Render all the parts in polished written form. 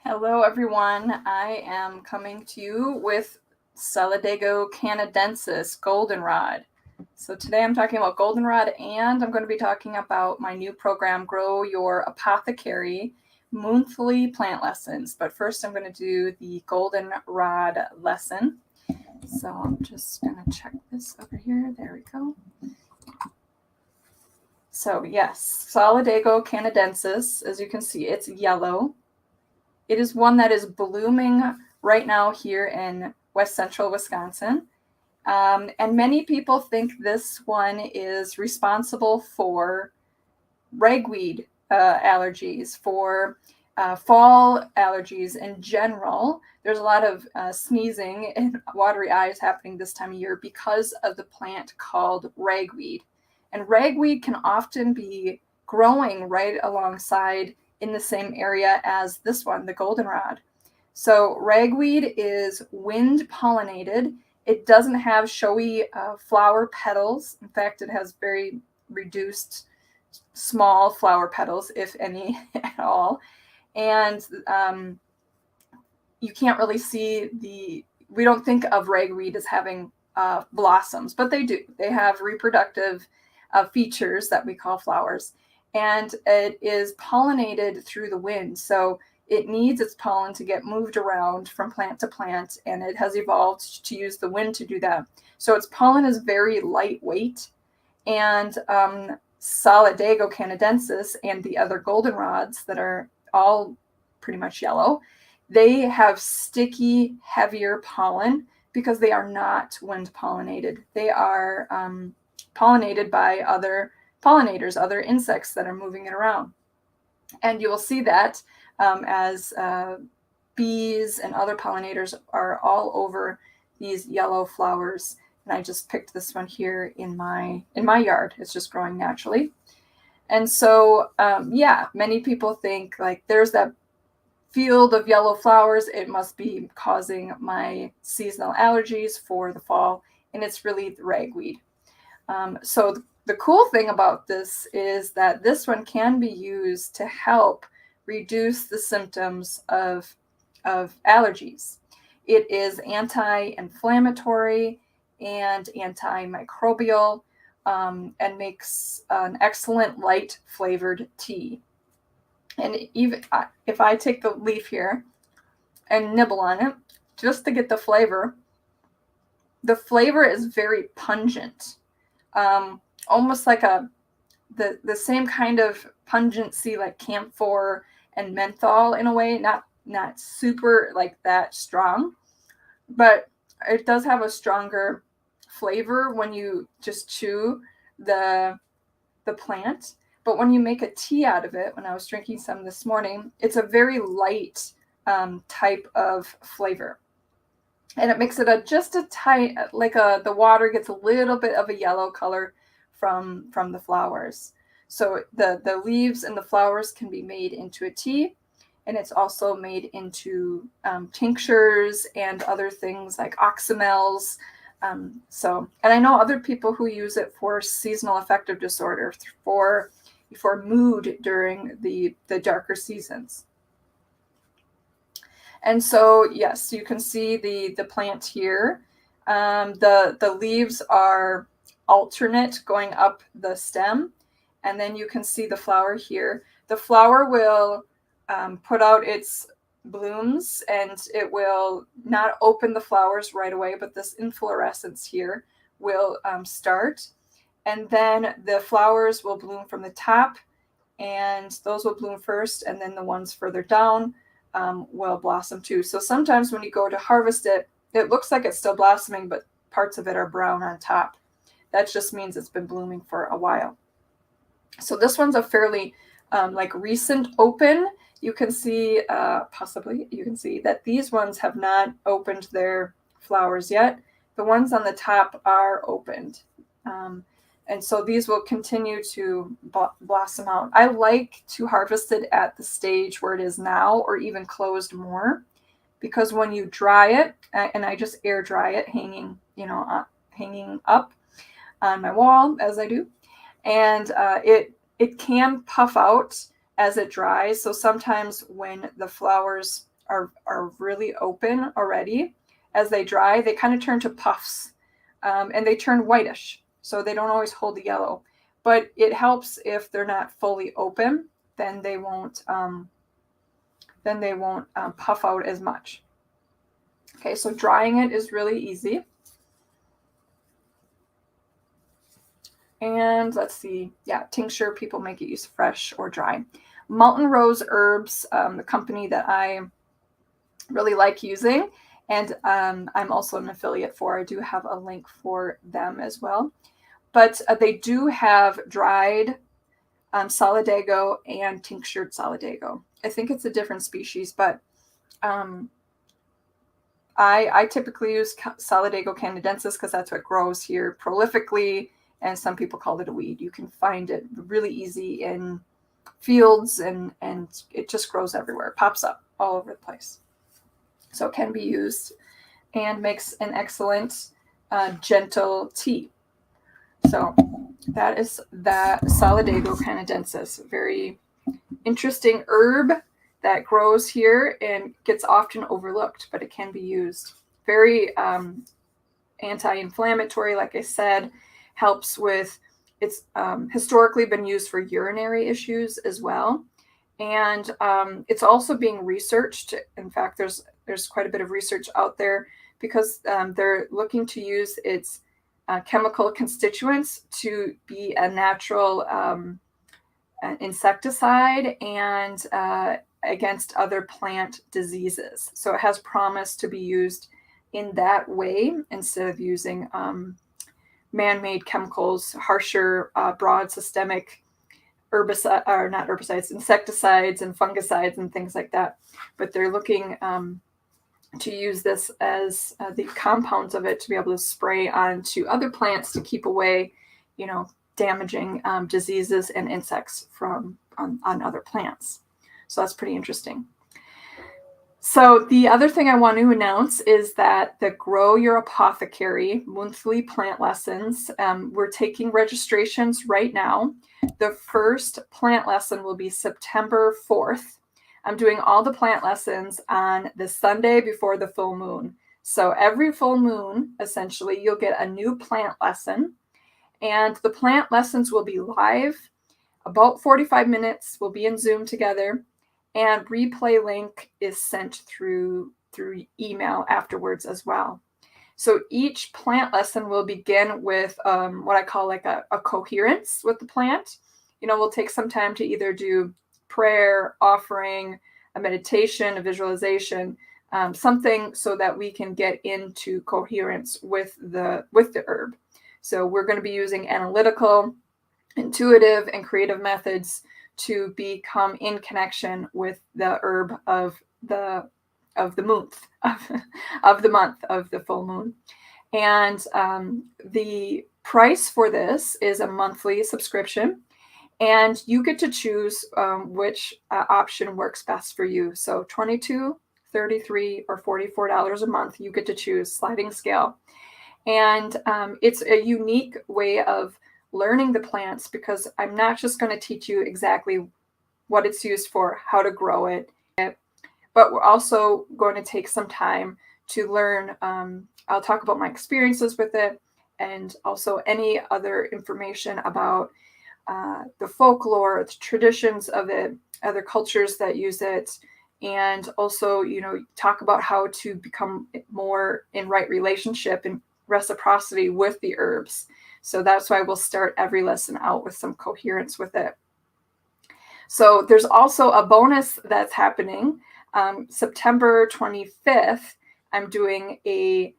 Hello, everyone. I am coming to you with Solidago canadensis goldenrod. So today I'm talking about goldenrod, and I'm going to be talking about my new program, Grow Your Apothecary monthly plant lessons. But first I'm going to do the goldenrod lesson. So I'm just going to check this over here. There we go. So yes, Solidago canadensis, as you can see, it's yellow. It is one that is blooming right now here in west central Wisconsin. And many people think this one is responsible for ragweed allergies, for fall allergies in general. There's a lot of sneezing and watery eyes happening this time of year because of the plant called ragweed. And ragweed can often be growing right alongside in the same area as this one, the goldenrod. So ragweed is wind pollinated. It doesn't have showy flower petals. In fact, it has very reduced small flower petals, if any at all. And you can't really see we don't think of ragweed as having blossoms, but they do. They have reproductive features that we call flowers. And it is pollinated through the wind. So it needs its pollen to get moved around from plant to plant, and it has evolved to use the wind to do that. So its pollen is very lightweight, and Solidago canadensis and the other goldenrods that are all pretty much yellow, they have sticky, heavier pollen because they are not wind pollinated. They are pollinated by other pollinators, other insects that are moving it around. And you will see that as bees and other pollinators are all over these yellow flowers. And I just picked this one here in my yard. It's just growing naturally. And so, many people think like there's that field of yellow flowers. It must be causing my seasonal allergies for the fall. And it's really the ragweed. So the cool thing about this is that this one can be used to help reduce the symptoms of allergies. It is anti-inflammatory and antimicrobial, and makes an excellent light flavored tea. And even if I take the leaf here and nibble on it just to get the flavor is very pungent. Almost like the same kind of pungency like camphor and menthol in a way, not super like that strong, but it does have a stronger flavor when you just chew the plant. But when you make a tea out of it, when I was drinking some this morning, it's a very light type of flavor. And it makes it just a tight, the water gets a little bit of a yellow color from the flowers. So the leaves and the flowers can be made into a tea, and it's also made into tinctures and other things like oxymels. And I know other people who use it for seasonal affective disorder, for mood during the darker seasons. And so, yes, you can see the plant here. The leaves are alternate going up the stem, and then you can see the flower here. The flower will put out its blooms, and it will not open the flowers right away, but this inflorescence here will start. And then the flowers will bloom from the top, and those will bloom first, and then the ones further down will blossom too. So sometimes when you go to harvest it, it looks like it's still blossoming, but parts of it are brown on top. That just means it's been blooming for a while. So this one's a fairly recent open. You can see, you can see that these ones have not opened their flowers yet. The ones on the top are opened. And so these will continue to blossom out. I like to harvest it at the stage where it is now, or even closed more, because when you dry it, and I just air dry it hanging up on my wall as I do, and it can puff out as it dries. So sometimes when the flowers are really open already. As they dry, they kind of turn to puffs, and they turn whitish. So they don't always hold the yellow, but it helps if they're not fully open. Then they won't puff out as much. Okay, so drying it is really easy. And let's see, yeah, tincture, people make it use fresh or dry. Mountain Rose Herbs, the company that I really like using, and I'm also an affiliate for. I do have a link for them as well. But they do have dried solidago and tinctured solidago. I think it's a different species, but I typically use Solidago canadensis because that's what grows here prolifically, and some people call it a weed. You can find it really easy in fields, and it just grows everywhere. It pops up all over the place. So it can be used and makes an excellent gentle tea. So that is that Solidago canadensis. Very interesting herb that grows here and gets often overlooked, but it can be used. Very anti-inflammatory, like I said, helps with, it's historically been used for urinary issues as well. And it's also being researched. In fact, there's quite a bit of research out there because they're looking to use its chemical constituents to be a natural insecticide and against other plant diseases. So it has promise to be used in that way instead of using man-made chemicals, harsher, broad systemic insecticides and fungicides and things like that. But they're looking to use this as the compounds of it to be able to spray onto other plants to keep away, damaging diseases and insects from on other plants. So that's pretty interesting. So the other thing I want to announce is that the Grow Your Apothecary monthly plant lessons, we're taking registrations right now. The first plant lesson will be September 4th. I'm doing all the plant lessons on the Sunday before the full moon. So every full moon, essentially, you'll get a new plant lesson. And the plant lessons will be live, about 45 minutes. We'll be in Zoom together. And replay link is sent through email afterwards as well. So each plant lesson will begin with what I call like a coherence with the plant. We'll take some time to either do prayer, offering, a meditation, a visualization, something so that we can get into coherence with the herb. So we're going to be using analytical, intuitive, and creative methods to become in connection with the herb of the month, of the full moon. And the price for this is a monthly subscription, and you get to choose which option works best for you. So $22, $33, or $44 a month, you get to choose, sliding scale. And it's a unique way of learning the plants because I'm not just going to teach you exactly what it's used for, how to grow it, but we're also going to take some time to learn. I'll talk about my experiences with it and also any other information about the folklore, the traditions of it, other cultures that use it, and also, talk about how to become more in right relationship and reciprocity with the herbs. So that's why we'll start every lesson out with some coherence with it. So there's also a bonus that's happening. September 25th, I'm doing a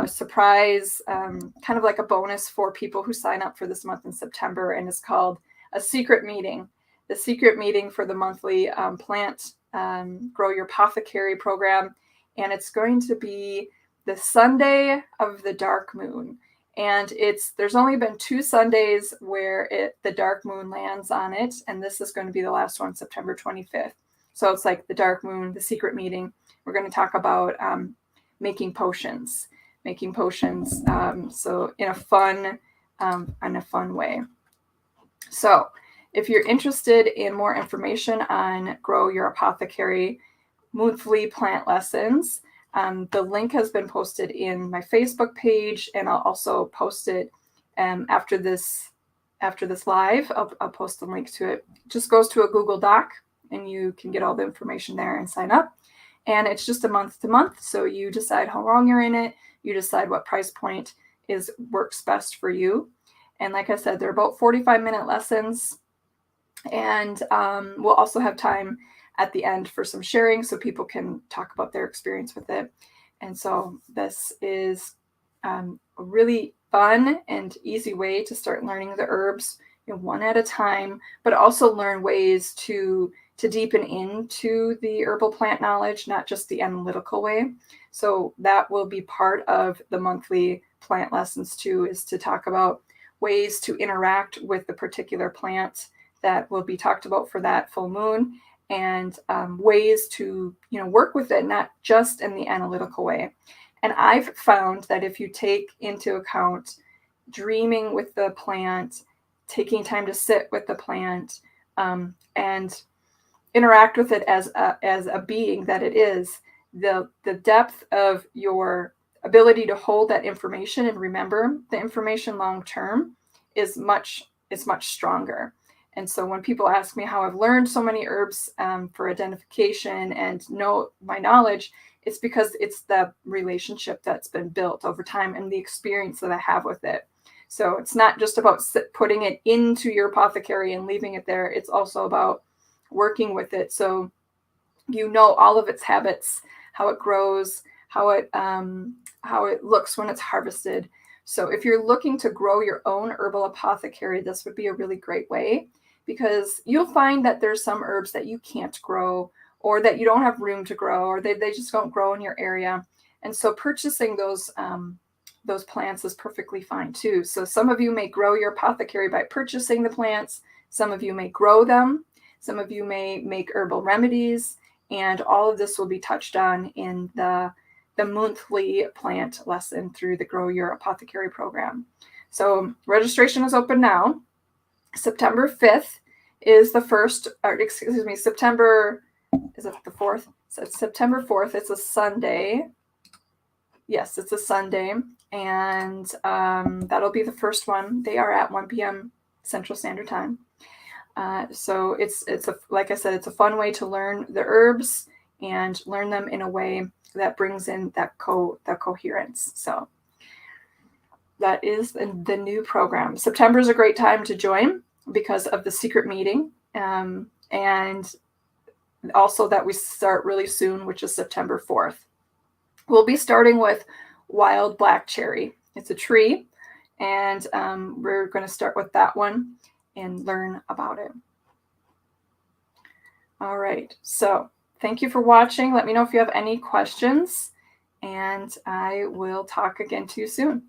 surprise, kind of like a bonus for people who sign up for this month in September, and it's called a secret meeting. The secret meeting for the monthly plant Grow Your Apothecary program, and it's going to be the Sunday of the dark moon. And there's only been 2 Sundays where the dark moon lands on it. And this is going to be the last one, September 25th. So it's like the dark moon, the secret meeting. We're going to talk about making potions. So in a fun way. So if you're interested in more information on Grow Your Apothecary, monthly plant lessons. The link has been posted in my Facebook page, and I'll also post it after this live. I'll post the link to it. It just goes to a Google Doc, and you can get all the information there and sign up. And it's just a month to month, so you decide how long you're in it. You decide what price point works best for you. And like I said, they're about 45-minute lessons. And we'll also have time at the end for some sharing so people can talk about their experience with it. And so this is a really fun and easy way to start learning the herbs, one at a time, but also learn ways to deepen into the herbal plant knowledge, not just the analytical way. So that will be part of the monthly plant lessons too, is to talk about ways to interact with the particular plant that will be talked about for that full moon, and ways to work with it, not just in the analytical way. And I've found that if you take into account dreaming with the plant, taking time to sit with the plant, and interact with it as a being that it is, the depth of your ability to hold that information and remember the information long term is much stronger. And so when people ask me how I've learned so many herbs for identification and know my knowledge, it's because it's the relationship that's been built over time and the experience that I have with it. So it's not just about putting it into your apothecary and leaving it there. It's also about working with it, so all of its habits, how it grows, how it looks when it's harvested. So if you're looking to grow your own herbal apothecary, this would be a really great way, because you'll find that there's some herbs that you can't grow, or that you don't have room to grow, or they just don't grow in your area. And so purchasing those plants is perfectly fine too. So some of you may grow your apothecary by purchasing the plants. Some of you may grow them. Some of you may make herbal remedies, and all of this will be touched on in the monthly plant lesson through the Grow Your Apothecary program. So registration is open now. September 5th is the first, or excuse me, September, is it the 4th? So it's September 4th. It's a Sunday. Yes, it's a Sunday. And that'll be the first one. They are at 1 p.m. Central Standard Time. So it's like I said, it's a fun way to learn the herbs and learn them in a way that brings in that coherence. So that is the new program. September is a great time to join because of the secret meeting, and also that we start really soon, which is September 4th. We'll be starting with wild black cherry. It's a tree, and we're going to start with that one and learn about it. All right, so thank you for watching. Let me know if you have any questions, and I will talk again to you soon.